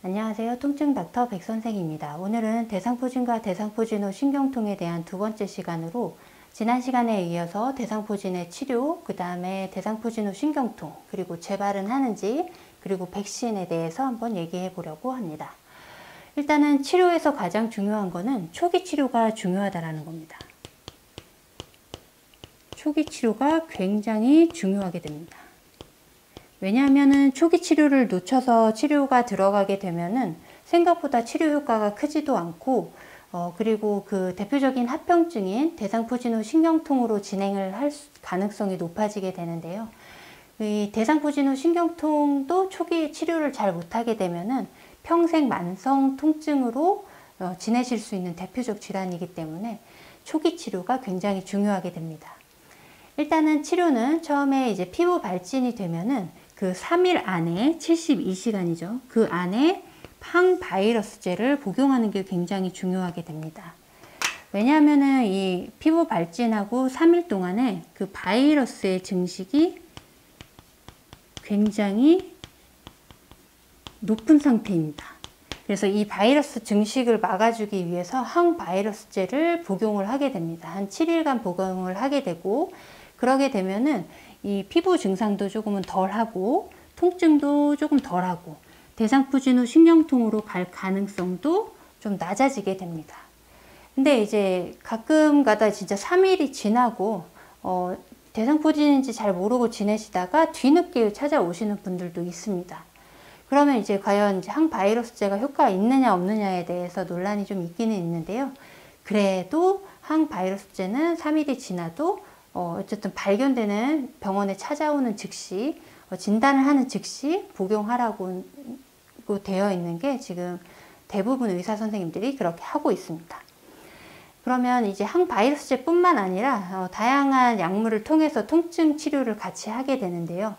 안녕하세요. 통증 닥터 백선생입니다. 오늘은 대상포진과 대상포진 후 신경통에 대한 두 번째 시간으로 지난 시간에 이어서 대상포진의 치료, 그 다음에 대상포진 후 신경통, 그리고 재발은 하는지, 그리고 백신에 대해서 한번 얘기해 보려고 합니다. 일단은 치료에서 가장 중요한 거는 초기 치료가 중요하다라는 겁니다. 초기 치료가 굉장히 중요하게 됩니다. 왜냐하면은 초기 치료를 놓쳐서 치료가 들어가게 되면은 생각보다 치료 효과가 크지도 않고 그리고 그 대표적인 합병증인 대상포진 후 신경통으로 진행을 할 가능성이 높아지게 되는데요. 이 대상포진 후 신경통도 초기 치료를 잘 못하게 되면은 평생 만성 통증으로 지내실 수 있는 대표적 질환이기 때문에 초기 치료가 굉장히 중요하게 됩니다. 일단은 치료는 처음에 이제 피부 발진이 되면은 그 3일 안에 72시간이죠. 그 안에 항바이러스제를 복용하는 게 굉장히 중요하게 됩니다. 왜냐하면은 이 피부 발진하고 3일 동안에 그 바이러스의 증식이 굉장히 높은 상태입니다. 그래서 이 바이러스 증식을 막아주기 위해서 항바이러스제를 복용을 하게 됩니다. 한 7일간 복용을 하게 되고, 그러게 되면은 이 피부 증상도 조금은 덜하고 통증도 조금 덜하고 대상포진 후 신경통으로 갈 가능성도 좀 낮아지게 됩니다. 근데 이제 가끔 가다 진짜 3일이 지나고 대상포진인지 잘 모르고 지내시다가 뒤늦게 찾아오시는 분들도 있습니다. 그러면 이제 과연 이제 항바이러스제가 효과가 있느냐 없느냐에 대해서 논란이 좀 있기는 있는데요. 그래도 항바이러스제는 3일이 지나도 어쨌든 발견되는 병원에 찾아오는 즉시 진단을 하는 즉시 복용하라고 되어 있는 게 지금 대부분 의사 선생님들이 그렇게 하고 있습니다. 그러면 이제 항바이러스제 뿐만 아니라 다양한 약물을 통해서 통증 치료를 같이 하게 되는데요.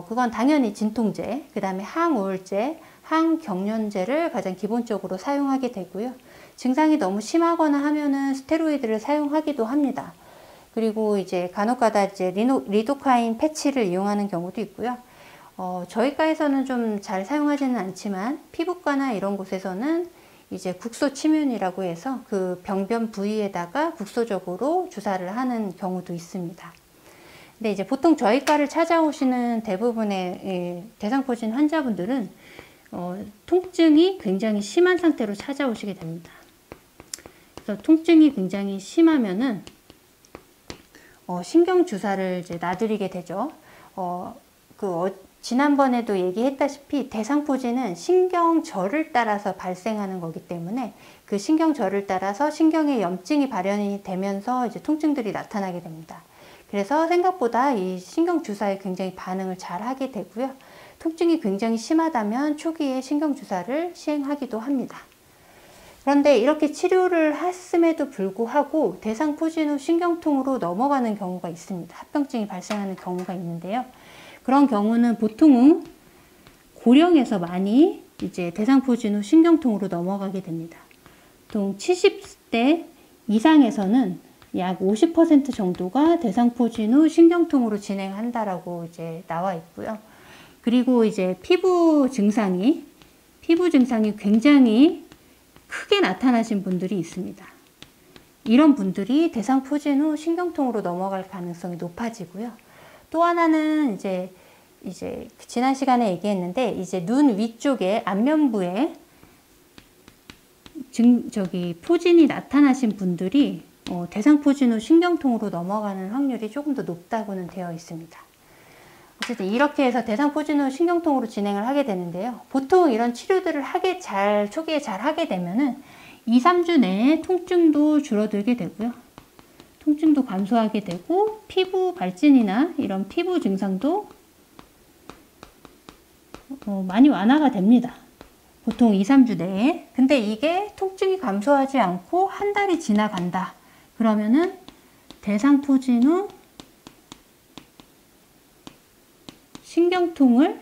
그건 당연히 진통제, 그 다음에 항우울제, 항경련제를 가장 기본적으로 사용하게 되고요. 증상이 너무 심하거나 하면은 스테로이드를 사용하기도 합니다. 그리고 이제 간혹가다 이제 리도카인 패치를 이용하는 경우도 있고요. 저희 과에서는 좀 잘 사용하지는 않지만 피부과나 이런 곳에서는 이제 국소 침윤이라고 해서 그 병변 부위에다가 국소적으로 주사를 하는 경우도 있습니다. 근데 이제 보통 저희 과를 찾아오시는 대부분의 대상포진 환자분들은 통증이 굉장히 심한 상태로 찾아오시게 됩니다. 그래서 통증이 굉장히 심하면은 신경 주사를 이제 놔드리게 되죠. 지난번에도 얘기했다시피 대상포진은 신경절을 따라서 발생하는 거기 때문에 그 신경절을 따라서 신경에 염증이 발현이 되면서 이제 통증들이 나타나게 됩니다. 그래서 생각보다 이 신경 주사에 굉장히 반응을 잘 하게 되고요. 통증이 굉장히 심하다면 초기에 신경 주사를 시행하기도 합니다. 그런데 이렇게 치료를 했음에도 불구하고 대상포진 후 신경통으로 넘어가는 경우가 있습니다. 합병증이 발생하는 경우가 있는데요. 그런 경우는 보통은 고령에서 많이 이제 대상포진 후 신경통으로 넘어가게 됩니다. 보통 70대 이상에서는 약 50% 정도가 대상포진 후 신경통으로 진행한다라고 이제 나와 있고요. 그리고 이제 피부 증상이 굉장히 크게 나타나신 분들이 있습니다. 이런 분들이 대상포진 후 신경통으로 넘어갈 가능성이 높아지고요. 또 하나는 이제 지난 시간에 얘기했는데 이제 눈 위쪽에 안면부에 포진이 나타나신 분들이 대상포진 후 신경통으로 넘어가는 확률이 조금 더 높다고는 되어 있습니다. 어쨌든 이렇게 해서 대상포진 후 신경통으로 진행을 하게 되는데요. 보통 이런 치료들을 초기에 잘 하게 되면은 2, 3주 내에 통증도 줄어들게 되고요. 통증도 감소하게 되고 피부 발진이나 이런 피부 증상도 많이 완화가 됩니다. 보통 2, 3주 내에. 근데 이게 통증이 감소하지 않고 한 달이 지나간다. 그러면은 대상포진 후 신경통을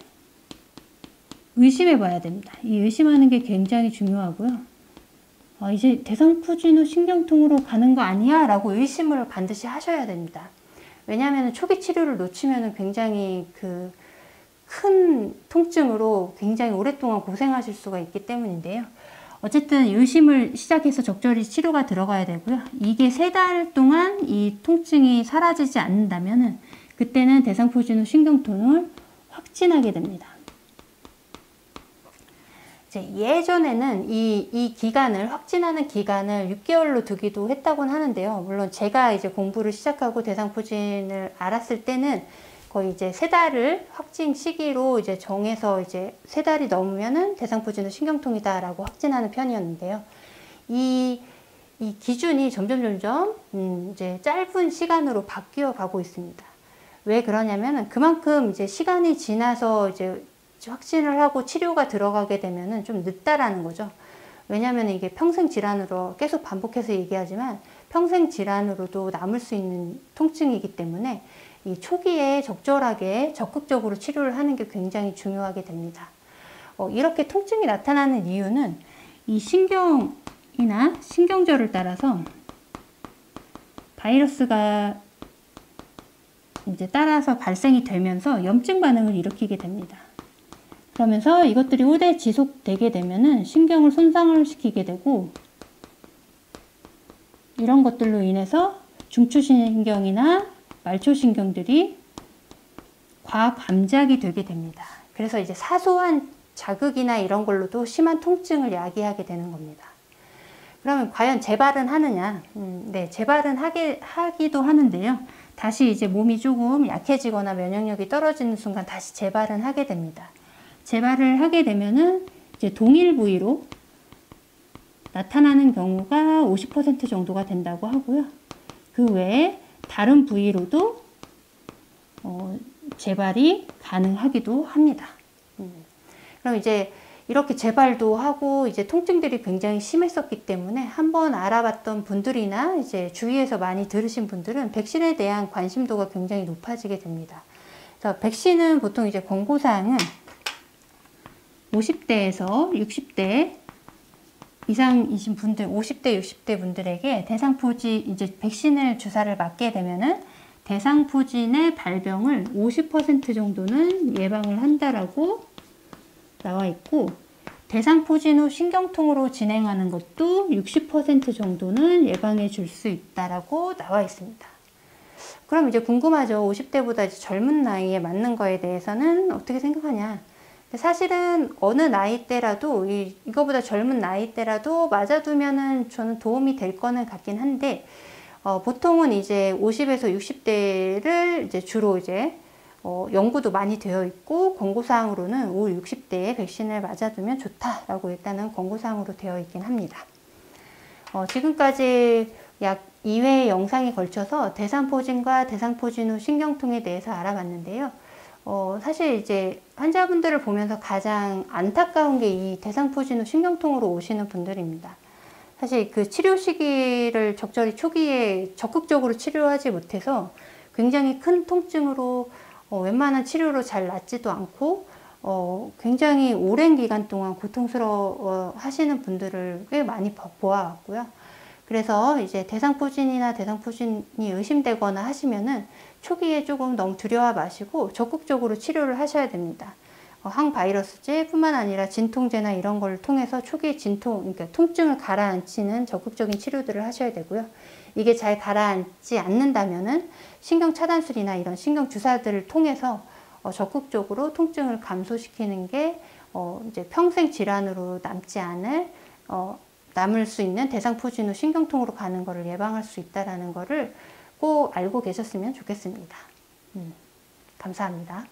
의심해 봐야 됩니다. 이 의심하는 게 굉장히 중요하고요. 이제 대상포진 후 신경통으로 가는 거 아니야? 라고 의심을 반드시 하셔야 됩니다. 왜냐하면 초기 치료를 놓치면 굉장히 큰 통증으로 굉장히 오랫동안 고생하실 수가 있기 때문인데요. 어쨌든 의심을 시작해서 적절히 치료가 들어가야 되고요. 이게 3달 동안 이 통증이 사라지지 않는다면은 그때는 대상포진후 신경통을 확진하게 됩니다. 예전에는 이 기간을, 확진하는 기간을 6개월로 두기도 했다고는 하는데요. 물론 제가 이제 공부를 시작하고 대상포진을 알았을 때는 거의 이제 3달을 확진 시기로 이제 정해서 이제 3달이 넘으면은 대상포진후 신경통이다라고 확진하는 편이었는데요. 이 기준이 점점 이제 짧은 시간으로 바뀌어 가고 있습니다. 왜 그러냐면은 그만큼 이제 시간이 지나서 이제 확진을 하고 치료가 들어가게 되면은 좀 늦다라는 거죠. 왜냐하면 이게 평생 질환으로 계속 반복해서 얘기하지만 평생 질환으로도 남을 수 있는 통증이기 때문에 이 초기에 적절하게 적극적으로 치료를 하는 게 굉장히 중요하게 됩니다. 이렇게 통증이 나타나는 이유는 이 신경이나 신경절을 따라서 바이러스가 이제 따라서 발생이 되면서 염증 반응을 일으키게 됩니다. 그러면서 이것들이 오래 지속되게 되면은 신경을 손상을 시키게 되고, 이런 것들로 인해서 중추신경이나 말초신경들이 과감작이 되게 됩니다. 그래서 이제 사소한 자극이나 이런 걸로도 심한 통증을 야기하게 되는 겁니다. 그러면 과연 재발은 하느냐? 네, 재발은 하기도 하는데요. 다시 이제 몸이 조금 약해지거나 면역력이 떨어지는 순간 다시 재발은 하게 됩니다. 재발을 하게 되면은 이제 동일 부위로 나타나는 경우가 50% 정도가 된다고 하고요. 그 외에 다른 부위로도 재발이 가능하기도 합니다. 그럼 이제 이렇게 재발도 하고 이제 통증들이 굉장히 심했었기 때문에 한번 알아봤던 분들이나 이제 주위에서 많이 들으신 분들은 백신에 대한 관심도가 굉장히 높아지게 됩니다. 그래서 백신은 보통 이제 권고사항은 50대에서 60대 이상이신 분들, 50대, 60대 분들에게 대상포진, 이제 백신을 주사를 맞게 되면은 대상포진의 발병을 50% 정도는 예방을 한다라고 나와 있고, 대상포진 후 신경통으로 진행하는 것도 60% 정도는 예방해 줄 수 있다라고 나와 있습니다. 그럼 이제 궁금하죠. 50대보다 이제 젊은 나이에 맞는 거에 대해서는 어떻게 생각하냐? 사실은 어느 나이대라도 이거보다 젊은 나이대라도 맞아두면은 저는 도움이 될 거는 같긴 한데, 보통은 이제 50에서 60대를 이제 주로 이제 연구도 많이 되어 있고 권고사항으로는 5, 60대에 백신을 맞아두면 좋다라고 일단은 권고사항으로 되어 있긴 합니다. 지금까지 약 2회의 영상에 걸쳐서 대상포진과 대상포진 후 신경통에 대해서 알아봤는데요. 사실 이제 환자분들을 보면서 가장 안타까운 게 이 대상포진 후 신경통으로 오시는 분들입니다. 사실 그 치료 시기를 적절히 초기에 적극적으로 치료하지 못해서 굉장히 큰 통증으로 웬만한 치료로 잘 낫지도 않고 굉장히 오랜 기간 동안 고통스러워 하시는 분들을 꽤 많이 보아왔고요. 그래서 이제 대상포진이나 대상포진이 의심되거나 하시면은 초기에 조금 너무 두려워 마시고 적극적으로 치료를 하셔야 됩니다. 항바이러스제 뿐만 아니라 진통제나 이런 걸 통해서 초기 그러니까 통증을 가라앉히는 적극적인 치료들을 하셔야 되고요. 이게 잘 가라앉지 않는다면은 신경차단술이나 이런 신경주사들을 통해서 적극적으로 통증을 감소시키는 게 이제 평생 질환으로 남을 수 있는 대상포진 후 신경통으로 가는 것을 예방할 수 있다는 것을 꼭 알고 계셨으면 좋겠습니다. 감사합니다.